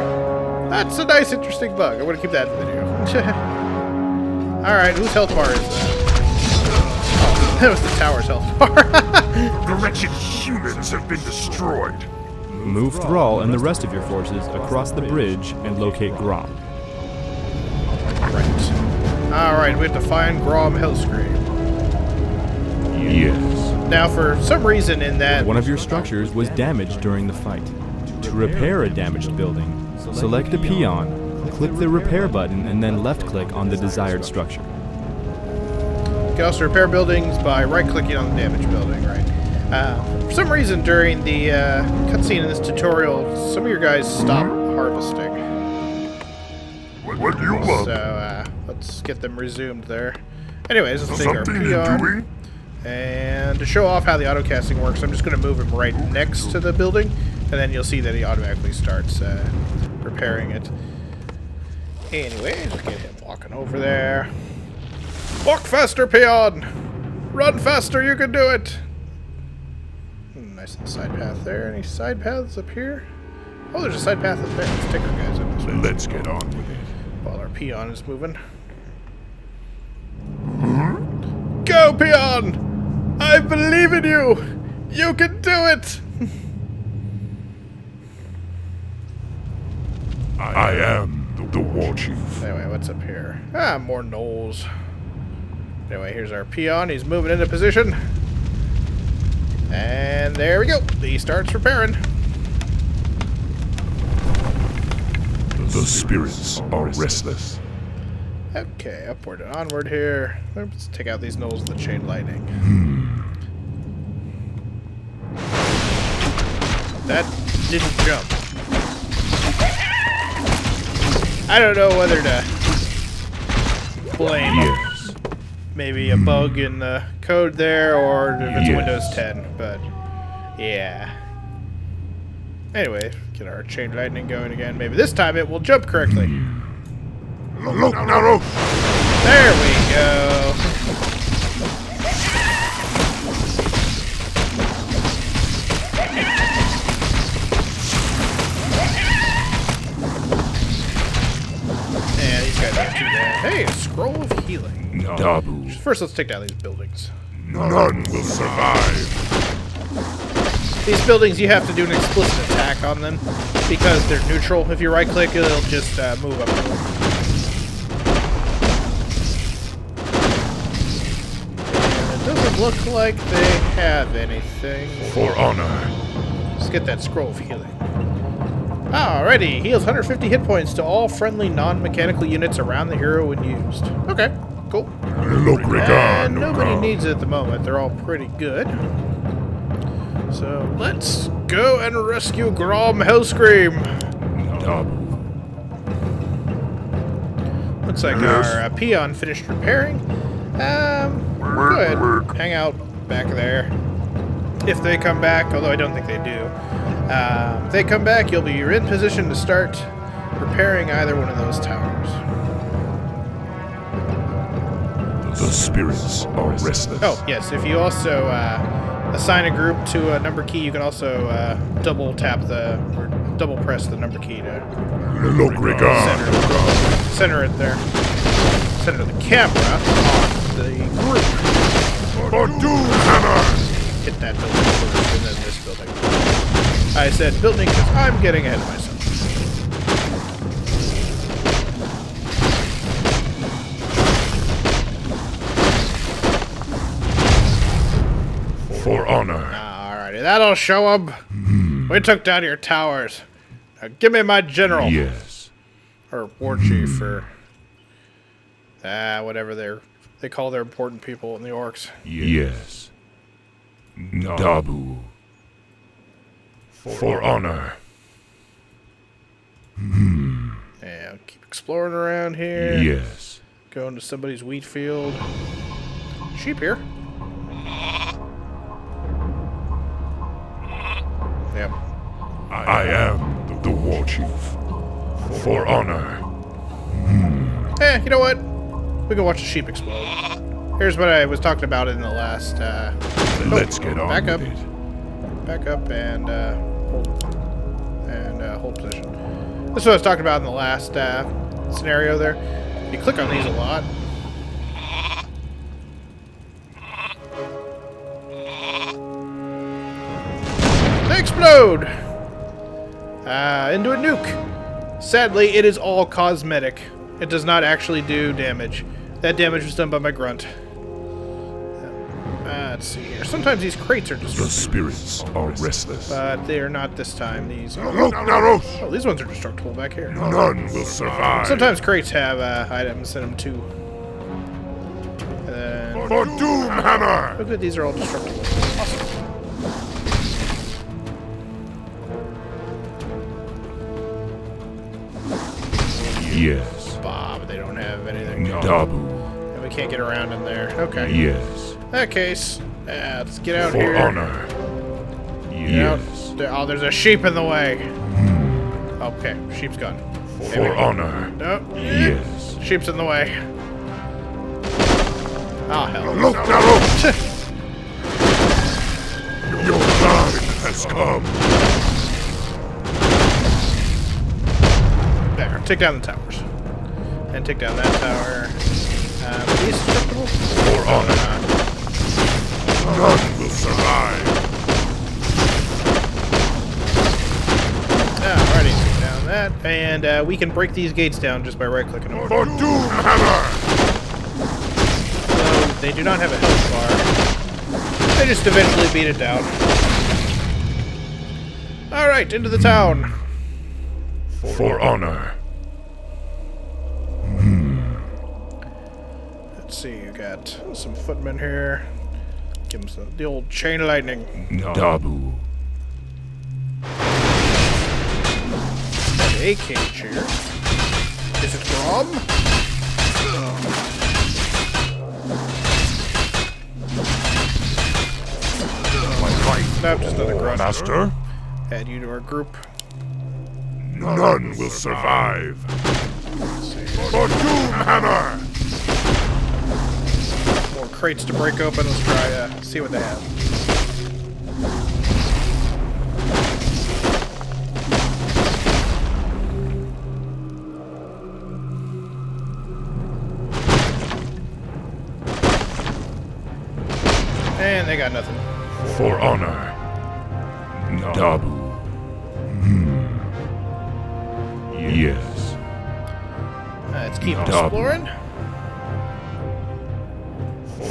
That's a nice, interesting bug. I want to keep that in the video. Alright, whose health bar is that? Oh, that was the tower's health bar. The wretched humans have been destroyed. Move Thrall and the rest of your forces across the bridge and locate Grom. Right. Alright, we have to find Grom Hellscream. Yes. Now, for some reason in that... One of your structures was damaged during the fight. To repair a damaged building, select a peon, click the repair button, and then left-click on the desired structure. You can also repair buildings by right-clicking on the damaged building, right? For some reason during the cutscene in this tutorial, some of your guys stop harvesting. What do you want? So, let's get them resumed there. Anyways, let's take our Something you're peon. doing? And to show off how the autocasting works, I'm just going to move him right next to the building, and then you'll see that he automatically starts repairing it. Anyways, we'll get him walking over there. Walk faster, peon! Run faster, you can do it! Nice little side path there. Any side paths up here? Oh, there's a side path up there. Let's take our guys up this way. Let's get on with it. While our peon is moving. Go, peon! I believe in you! You can do it! I am the war chief. Anyway, what's up here? Ah, more gnolls. Anyway, here's our peon. He's moving into position. And there we go. He starts repairing. The spirits are restless. Okay, upward and onward here. Let's take out these gnolls with the chain lightning. That didn't jump. I don't know whether to blame Yes. maybe a bug in the code there or if it's Yes. Windows 10, but yeah. Anyway, get our chain lightning going again. Maybe this time it will jump correctly. Look, Naro! There we go. And these guys aren't too bad. Hey, a scroll of healing. Dabu. First, let's take down these buildings. None will survive. These buildings, you have to do an explicit attack on them because they're neutral. If you right-click, it'll just move up. And it doesn't look like they have anything. For honor. Let's get that scroll of healing. Alrighty, heals 150 hit points to all friendly non-mechanical units around the hero when used. Okay, cool. Look, And nobody needs it at the moment. They're all pretty good. So let's go and rescue Grom Hellscream. Dabu. Looks like our peon finished repairing. Go ahead, hang out back there. If they come back, although I don't think they do. If they come back, you'll be in position to start repairing either one of those towers. The spirits are restless. Oh, yes, if you also assign a group to a number key, you can also double press the number key to Look, center it there. Center the camera on the group. Hammer! Hit that building first and then this building. I said building because I'm getting ahead of myself. For honor. Alrighty, that'll show them. We took down your towers. Now give me my general. Yes. Or war chief, or whatever they call their important people in the orcs. Yes. Dabu. For honor. Yeah, keep exploring around here. Yes. Going to somebody's wheat field. Sheep here. Yep. I am the war chief. For honor. You know what? We can watch the sheep explode. Here's what I was talking about in the last. Let's get on back up. with it. Back up and hold position. This is what I was talking about in the last scenario there. You click on these a lot. They explode! Into a nuke. Sadly, it is all cosmetic. It does not actually do damage. That damage was done by my grunt. Let's see here. Sometimes these crates are The destructible. spirits are restless. But they are not this time. These are... Look, Naros! Oh, these ones are destructible back here. None will survive. Sometimes crates have items in them too. And then... For Doomhammer! Look at these are all destructible. Awesome. Yes. Bob, they don't have anything. Dabu. And we can't get around in there. Okay. Yes. In that case, let's get out For here. honor. Get out. Yes. Oh, there's a sheep in the way. Okay, sheep's gone. For honor. Nope. Yes. Sheep's in the way. Oh, hell. Look, Naros! Your time has come. There, take down the towers. And take down that tower. Are these destructible? For honor. None will survive. Alrighty, take down that. And we can break these gates down just by right-clicking them. For Doomhammer! So, they do not have a health bar. They just eventually beat it down. Alright, into the town. For honor. Let's see, you got some footmen here. Give them the old chain lightning. Dabu. A cage here. Is it Grom? Nope, just another grunt. Master? Add you to our group. None will survive. For Doomhammer! More crates to break open. Let's try see what they have. And they got nothing. For honor. Dabu. Yes. Let's keep Dabu. exploring.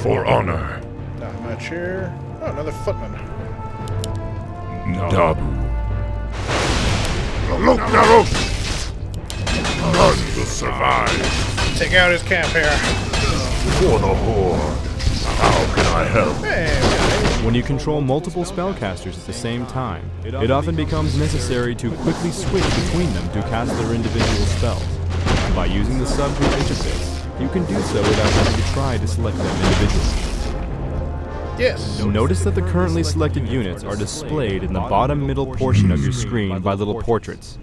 For honor. Not much here. Oh, another footman. Dabu. Look, Naros! None will survive. Take out his camp here. For the Horde. How can I help? Hey, we got it. When you control multiple spellcasters at the same time, it often becomes necessary to quickly switch between them to cast their individual spells. By using the subgroup interface, you can do so without having to try to select them individually. Yes. Notice that the currently selected units are displayed in the bottom middle portion of your screen by little portraits.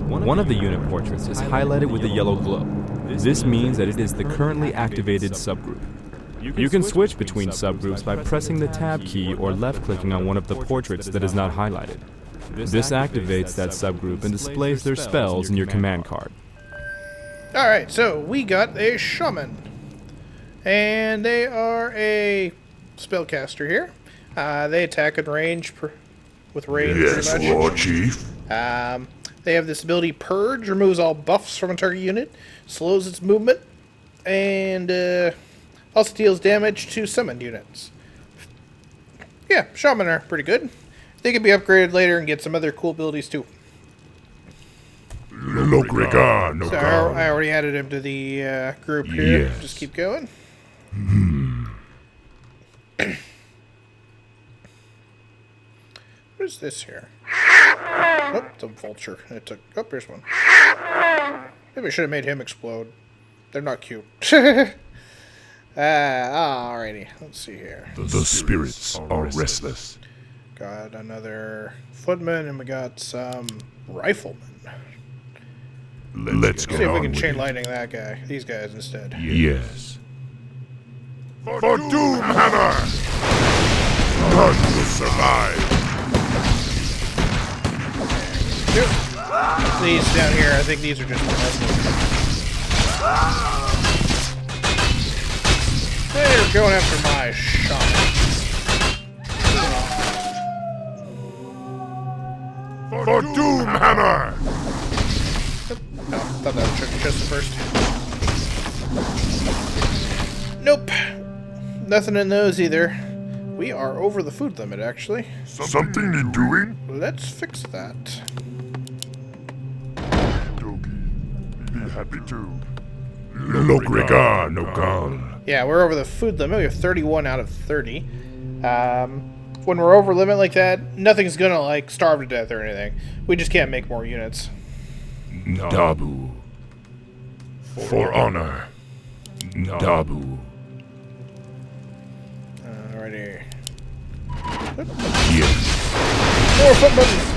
One of the unit portraits is highlighted with a yellow glow. This means that it is the currently activated subgroup. You can switch between subgroups by pressing the tab key or left-clicking on one of the portraits that is not highlighted. This activates that subgroup and displays their spells in your command card. Alright, so we got a shaman. And they are a spellcaster here. They attack at range with range Yes, pretty much. Lord Chief. They have this ability Purge, removes all buffs from a target unit, slows its movement, and also deals damage to summoned units. Yeah, shaman are pretty good. They can be upgraded later and get some other cool abilities too. Logrigar, no So I already added him to the group here. Yes. Just keep going. What is this here? Oh, it's a vulture. It took. Oh, here's one. Maybe I should have made him explode. They're not cute. Alrighty. Let's see here. The spirits are restless. Got another footman, and we got some riflemen. Let's get See if we on can with chain it. lightning that guy. These guys instead. Yes. For Doomhammer! None will survive. These down here, I think these are just they're going after my shaman. For Doomhammer! No, thought that was just the first. Nope. Nothing in those either. We are over the food limit, actually. Something need doing? Let's fix that. Doki. Be happy too. Lokrigan, Nokan. Yeah, we're over the food limit. We have 31 out of 30. When we're over limit like that, nothing's gonna, like, starve to death or anything. We just can't make more units. Dabu. For honor. Dabu. Alrighty. Yes. More foot buttons!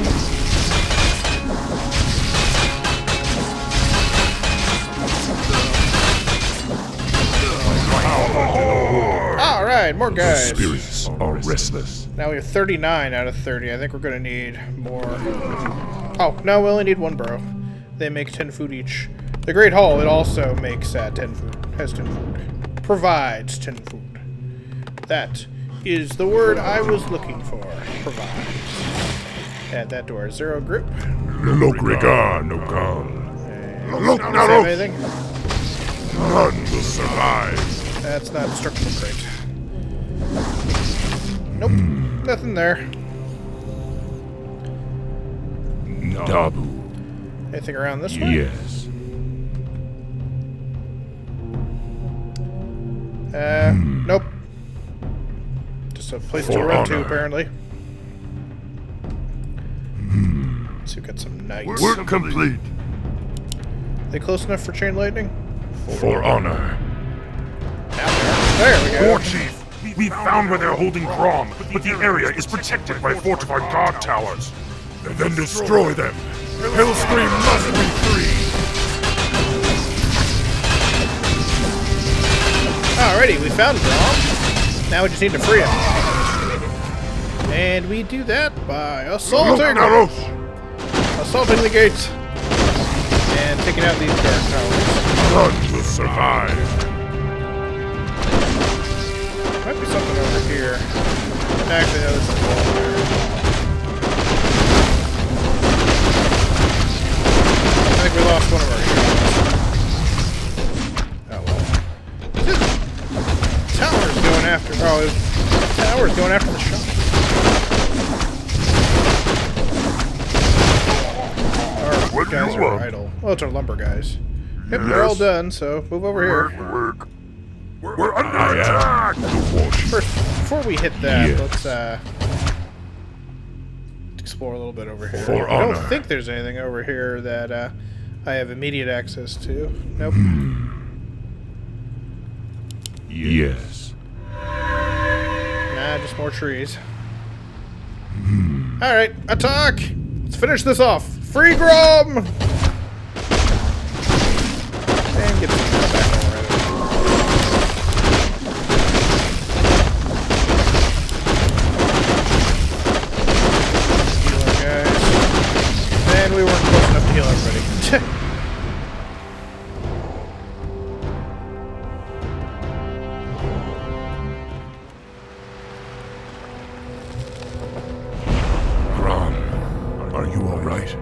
Alright, more guys. Spirits are restless. Now we have 39 out of 30. I think we're gonna need more. Oh, no, we only need one burrow. They make 10 food each. The Great Hall, it also makes 10 food. Has 10 food. Provides 10 food. That is the word I was looking for. Provides. Add that to our 0 group. Lokrigan, Nokan. Save anything? None will survive. That's not destructible crate. Nope, nothing there. Dabu. Anything around this way? Yes. Nope. Just a place to For run to, honor. apparently. So we've got some knights. Work complete. They close enough for chain lightning? For honor. There we go. War Chief, we found where they're holding Grom, but the area is protected by fortified guard towers. Then destroy them. Hellscream must be free. Alrighty, we found Grom. Now we just need to free him. And we do that by assaulting the gates. And taking out these guard towers. None will survive. Might be something over here. Actually, no, this is a wall there. I think we lost one of our shots. Oh well. Tower's going after. Oh, tower's going after the shot. Our guys are idle. Well, it's our lumber guys. Yep, they're all done. So move over here. Work. We're under attack! First, before we hit that, Yes. let's explore a little bit over here. For I don't honor. think there's anything over here that I have immediate access to. Nope. Yes. Nah, just more trees. Alright, attack! Let's finish this off. Free Grom! And get some back already. We weren't close enough to heal everybody. Grom, are you alright?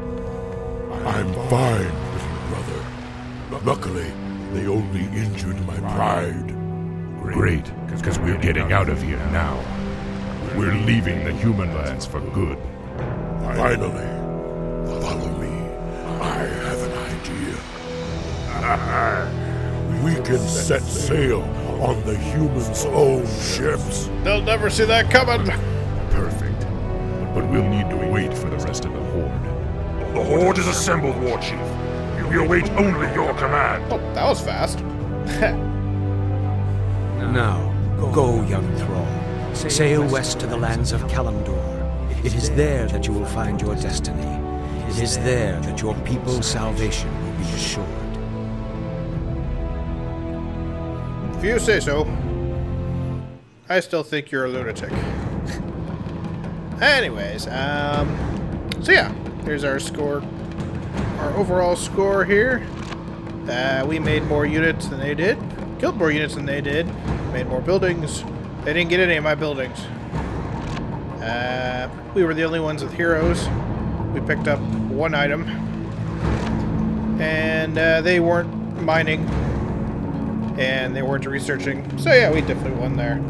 I'm fine, little brother. Luckily, they only injured my pride. Great, because we're getting out of here now. We're leaving the human lands for good. Finally. Follow me. I have an idea. We can set sail on the humans' own ships. They'll never see that coming. Perfect. But we'll need to wait for the rest of the Horde. The Horde is assembled, War Chief. We await only your command. Oh, that was fast. Now, go, young thrall. Sail west to the lands of Kalimdor. It is there that you will find your destiny. It is there that your people's salvation will be assured. If you say so. I still think you're a lunatic. Anyways, so yeah, here's our score. Our overall score here. We made more units than they did. Killed more units than they did. Made more buildings. They didn't get any of my buildings. We were the only ones with heroes. We picked up one item. And they weren't mining. and they weren't researching. So yeah, we definitely won there.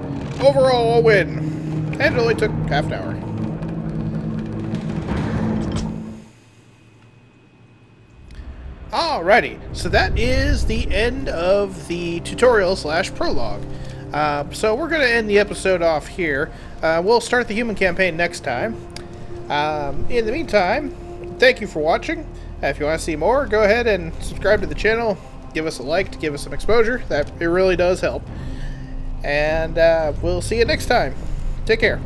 Overall, a win. And it only took half an hour. Alrighty, so that is the end of the tutorial / prologue. So we're going to end the episode off here. We'll start the human campaign next time. In the meantime, thank you for watching. If you want to see more, go ahead and subscribe to the channel. Give us a like to give us some exposure. It really does help. And we'll see you next time. Take care.